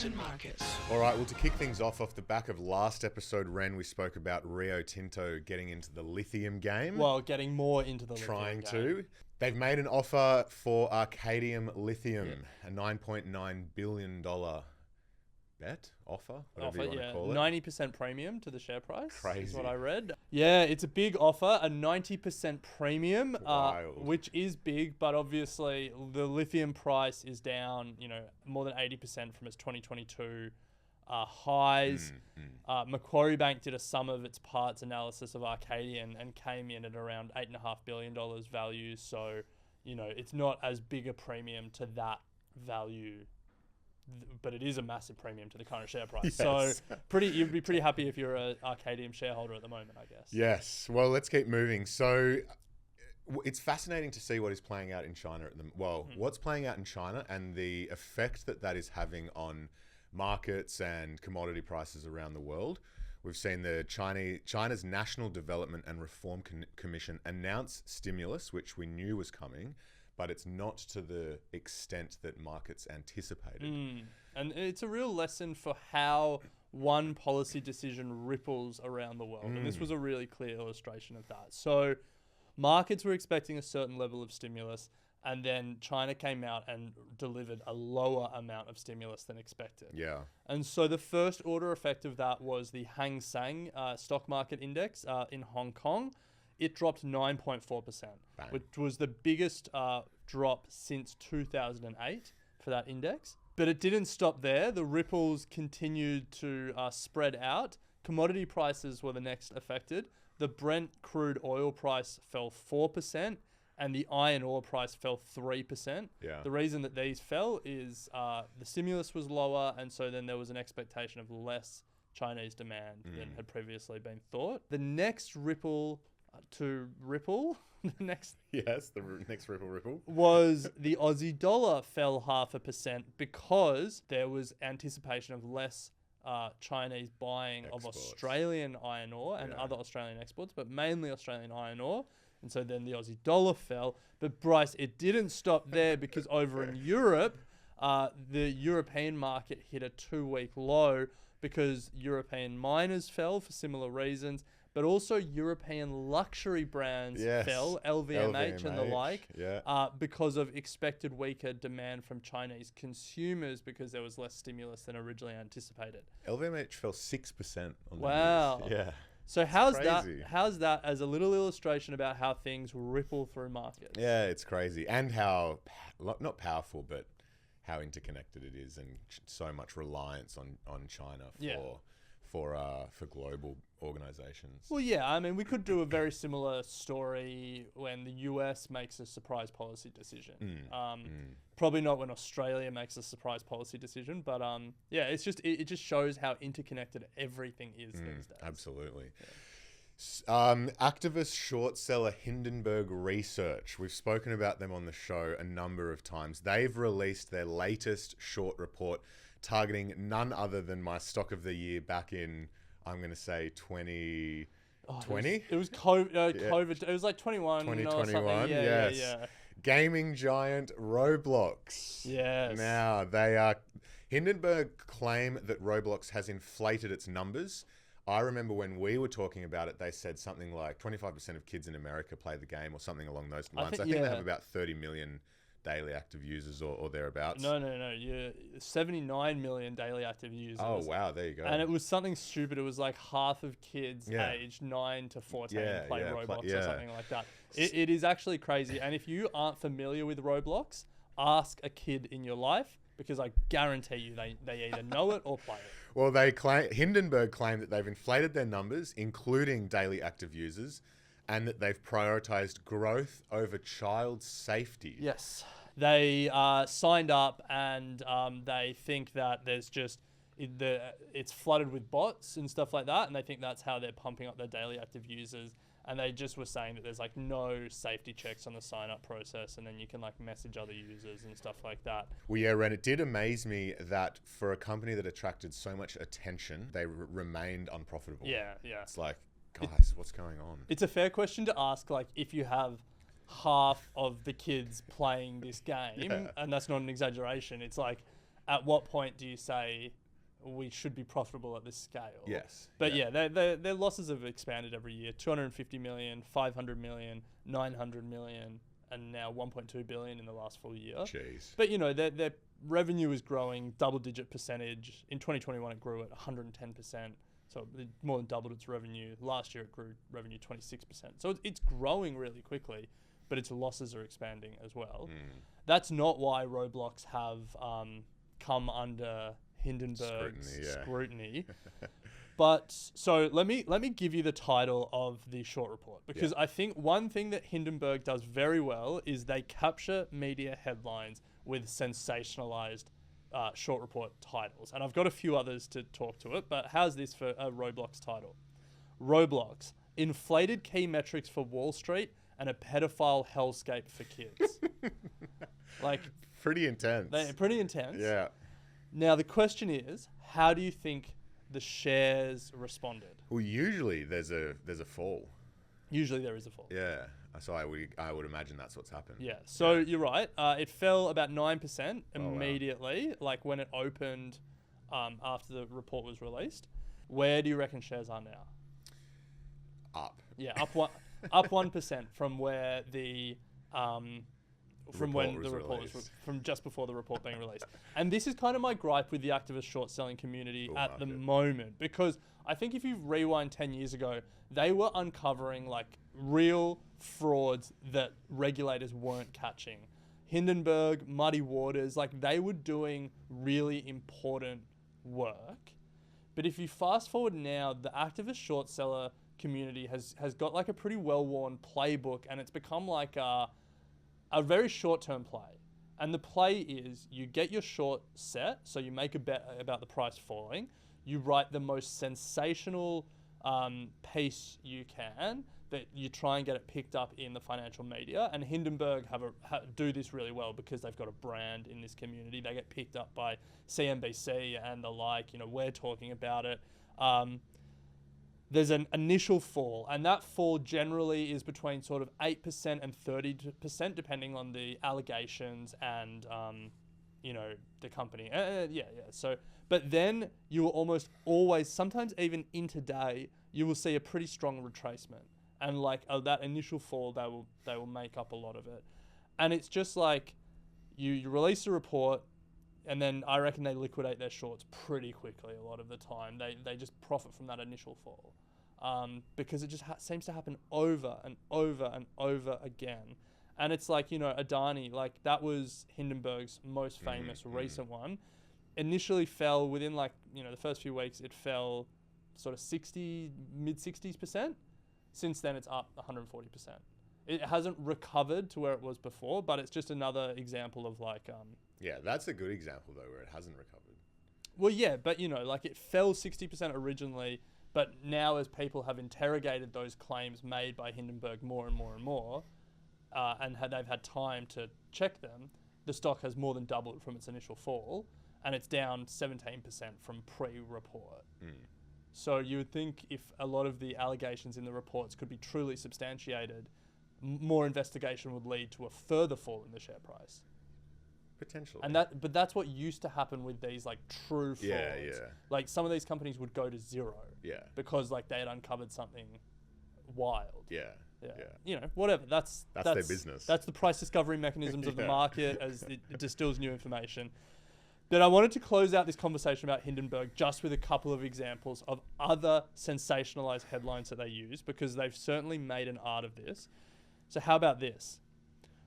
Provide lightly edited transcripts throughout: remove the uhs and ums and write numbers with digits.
stocks and markets. All right, well, to kick things off the back of last episode, Ren, we spoke about Rio Tinto getting into the lithium game. Well, getting more into the trying lithium game. to. They've made an offer for Arcadium Lithium, a $9.9 billion bet, offer, whatever you want to call it. 90% premium to the share price Crazy. is what I read. Yeah, it's a big offer, a 90% premium, Wild. which is big, but obviously the lithium price is down, more than 80% from its 2022 highs. Macquarie Bank did a sum of its parts analysis of Arcadium and came in at around $8.5 billion value. So, it's not as big a premium to that value, but it is a massive premium to the current share price. Yes. So you'd be pretty happy if you're an Arcadium shareholder at the moment, I guess. Yes. Well, let's keep moving. So it's fascinating to see what is playing out in China what's playing out in China and the effect that is having on markets and commodity prices around the world. We've seen the China's National Development and Reform Commission announce stimulus, which we knew was coming, but it's not to the extent that markets anticipated. And it's a real lesson for how one policy decision ripples around the world. And this was a really clear illustration of that. So markets were expecting a certain level of stimulus, and then China came out and delivered a lower amount of stimulus than expected. Yeah. And so the first order effect of that was the Hang Seng stock market index in Hong Kong. It dropped 9.4%, which was the biggest drop since 2008 for that index. But it didn't stop there. The ripples continued to spread out. Commodity prices were the next affected. The Brent crude oil price fell 4%, and the iron ore price fell 3%. Yeah. The reason that these fell is the stimulus was lower, and so then there was an expectation of less Chinese demand than had previously been thought. The next ripple to ripple, the next ripple was the Aussie dollar fell 0.5% because there was anticipation of less Chinese buying Exports. of Australian iron ore and other Australian exports, but mainly Australian iron ore. And so then the Aussie dollar fell. But Bryce, it didn't stop there because over in Europe, the European market hit a 2-week low because European miners fell for similar reasons, but also European luxury brands fell, LVMH and the like, because of expected weaker demand from Chinese consumers because there was less stimulus than originally anticipated. LVMH fell 6% on Wow. the news. Yeah. So how's that as a little illustration about how things ripple through markets? Yeah, it's crazy. And how, not powerful, but how interconnected it is, and so much reliance on China for global organizations. Well, yeah, I mean, we could do a very similar story when the US makes a surprise policy decision. Probably not when Australia makes a surprise policy decision, but it just shows how interconnected everything is these days. Absolutely. Activist short seller Hindenburg Research. We've spoken about them on the show a number of times. They've released their latest short report targeting none other than my stock of the year back in, I'm going to say 2020. It was COVID. It was like 2021 or something. Yes. Yeah. Gaming giant Roblox. Yes. Now, Hindenburg claim that Roblox has inflated its numbers. I remember when we were talking about it, they said something like 25% of kids in America play the game or something along those lines. I think they have about 30 million daily active users or thereabouts. No. You're 79 million daily active users. Oh, wow. There you go. And it was something stupid. It was like half of kids aged 9 to 14 play Roblox or something like that. It is actually crazy. And if you aren't familiar with Roblox, ask a kid in your life, because I guarantee you they either know it or play it. Well, Hindenburg claimed that they've inflated their numbers, including daily active users, and that they've prioritized growth over child safety. Yes. They signed up and they think that there's just it's flooded with bots and stuff like that, and they think that's how they're pumping up their daily active users. And they just were saying that there's like no safety checks on the sign up process, and then you can like message other users and stuff like that. Well, yeah, Ren, it did amaze me that for a company that attracted so much attention, they remained unprofitable. Yeah. It's like, guys, what's going on? It's a fair question to ask, like, if you have half of the kids playing this game, and that's not an exaggeration, it's like at what point do you say we should be profitable at this scale? Yes. But their losses have expanded every year. 250 million, 500 million, 900 million, and now 1.2 billion in the last full year. Jeez. But their revenue is growing double-digit percentage. In 2021, it grew at 110%. So it more than doubled its revenue. Last year, it grew revenue 26%. So it's growing really quickly, but its losses are expanding as well. That's not why Roblox have come under Hindenburg's scrutiny. But so let me give you the title of the short report, because I think one thing that Hindenburg does very well is they capture media headlines with sensationalized short report titles. And I've got a few others to talk to it, but how's this for a Roblox title? Roblox, inflated key metrics for Wall Street and a pedophile hellscape for kids. Like, pretty intense. They're pretty intense. Yeah. Now, the question is, how do you think the shares responded? Well, usually there's a fall. Usually there is a fall. Yeah. So I would imagine that's what's happened. Yeah. So you're right. It fell about 9% immediately, like when it opened after the report was released. Where do you reckon shares are now? Up. Yeah, up 1% from where the from just before the report being released. And this is kind of my gripe with the activist short selling community at the moment, because I think if you rewind 10 years ago, they were uncovering like real frauds that regulators weren't catching. Hindenburg, Muddy Waters, like they were doing really important work. But if you fast forward now, the activist short seller community has got like a pretty well-worn playbook, and it's become like a very short-term play. And the play is you get your short set, so you make a bet about the price falling, you write the most sensational piece you can, that you try and get it picked up in the financial media. And Hindenburg do this really well because they've got a brand in this community. They get picked up by CNBC and the like. We're talking about it. There's an initial fall, and that fall generally is between sort of 8% and 30%, depending on the allegations and, the company. So, but then you will almost always, sometimes even intraday, you will see a pretty strong retracement. And like that initial fall, they will make up a lot of it. And it's just like you release a report, and then I reckon they liquidate their shorts pretty quickly a lot of the time. They just profit from that initial fall. Because it just seems to happen over and over and over again. And it's like, Adani, like that was Hindenburg's most famous recent one. Initially fell within like, the first few weeks, it fell sort of mid 60%. Since then, it's up 140%. It hasn't recovered to where it was before, but it's just another example of like... yeah, that's a good example, though, where it hasn't recovered. Well, yeah, but, like it fell 60% originally, but now as people have interrogated those claims made by Hindenburg more and more and more, and they've had time to check them, the stock has more than doubled from its initial fall, and it's down 17% from pre-report. So you would think if a lot of the allegations in the reports could be truly substantiated, more investigation would lead to a further fall in the share price. Potentially. But that's what used to happen with these like true frauds. Yeah. Like some of these companies would go to zero. Yeah. Because like they had uncovered something wild. Yeah. Whatever. That's their business. That's the price discovery mechanisms of the market as it distills new information. But I wanted to close out this conversation about Hindenburg just with a couple of examples of other sensationalized headlines that they use, because they've certainly made an art of this. So how about this?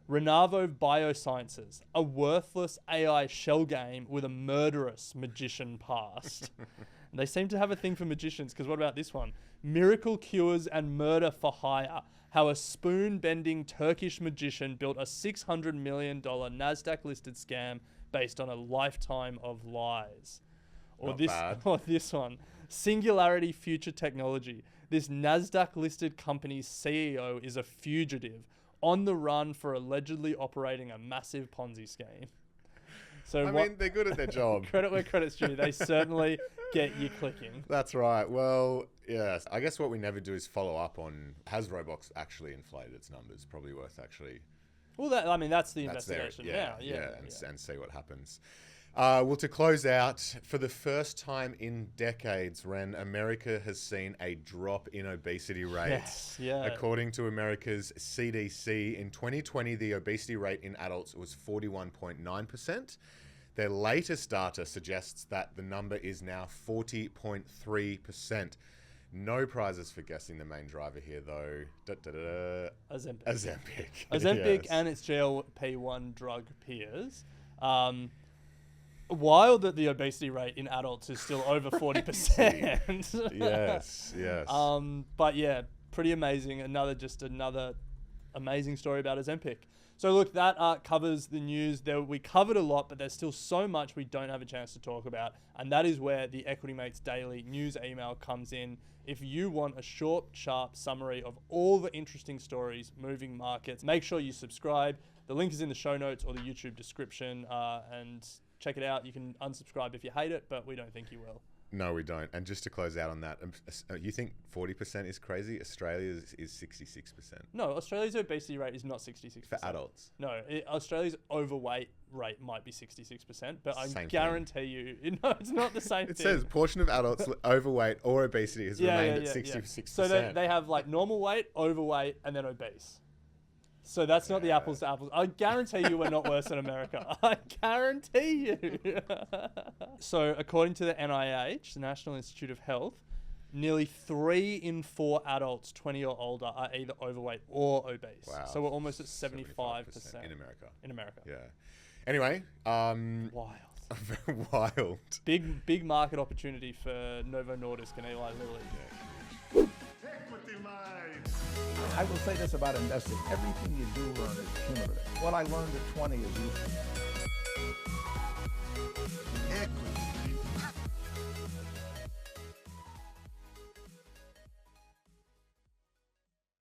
Renavo Biosciences, a worthless AI shell game with a murderous magician past. They seem to have a thing for magicians, because what about this one? Miracle cures and murder for hire. How a spoon-bending Turkish magician built a $600 million NASDAQ-listed scam based on a lifetime of lies. Or this one. Singularity Future Technology. This NASDAQ-listed company's CEO is a fugitive on the run for allegedly operating a massive Ponzi scheme. So they're good at their job. Credit where credit's due. They certainly get you clicking. That's right. Well, yes. I guess what we never do is follow up on, has Roblox actually inflated its numbers? Probably worth actually... Well, that's the investigation. And see what happens. Well, to close out, for the first time in decades, Ren, America has seen a drop in obesity rates. Yes, yeah. According to America's CDC, in 2020, the obesity rate in adults was 41.9%. Their latest data suggests that the number is now 40.3%. No prizes for guessing the main driver here, though. Ozempic. Ozempic, yes. And its GLP-1 drug peers. Wild that the obesity rate in adults is still over 40%. Yes, yes. But yeah, pretty amazing. Another amazing story about Ozempic. So look, that covers the news. We covered a lot, but there's still so much we don't have a chance to talk about. And that is where the Equity Mates Daily news email comes in. If you want a short, sharp summary of all the interesting stories moving markets, make sure you subscribe. The link is in the show notes or the YouTube description, and check it out. You can unsubscribe if you hate it, but we don't think you will. No, we don't. And just to close out on that, you think 40% is crazy? Australia's is 66%. No, Australia's obesity rate is not 66%. For adults? No, Australia's overweight rate might be 66%, but I Same guarantee you, no, it's not the same It thing. says portion of adults overweight or obesity has remained at 66%. So they have like normal weight, overweight, and then obese. So that's not the apples to apples. I guarantee you we're not worse than America. I guarantee you. So according to the NIH, the National Institute of Health, nearly 3 in 4 adults 20 or older are either overweight or obese. Wow. So we're almost at 75%. in America. In America. Yeah. Anyway. Wild. Wild. Big market opportunity for Novo Nordisk and Eli Lilly. Yeah. I will say this about investing. Everything you do learn is cumulative. What I learned at 20 is useful.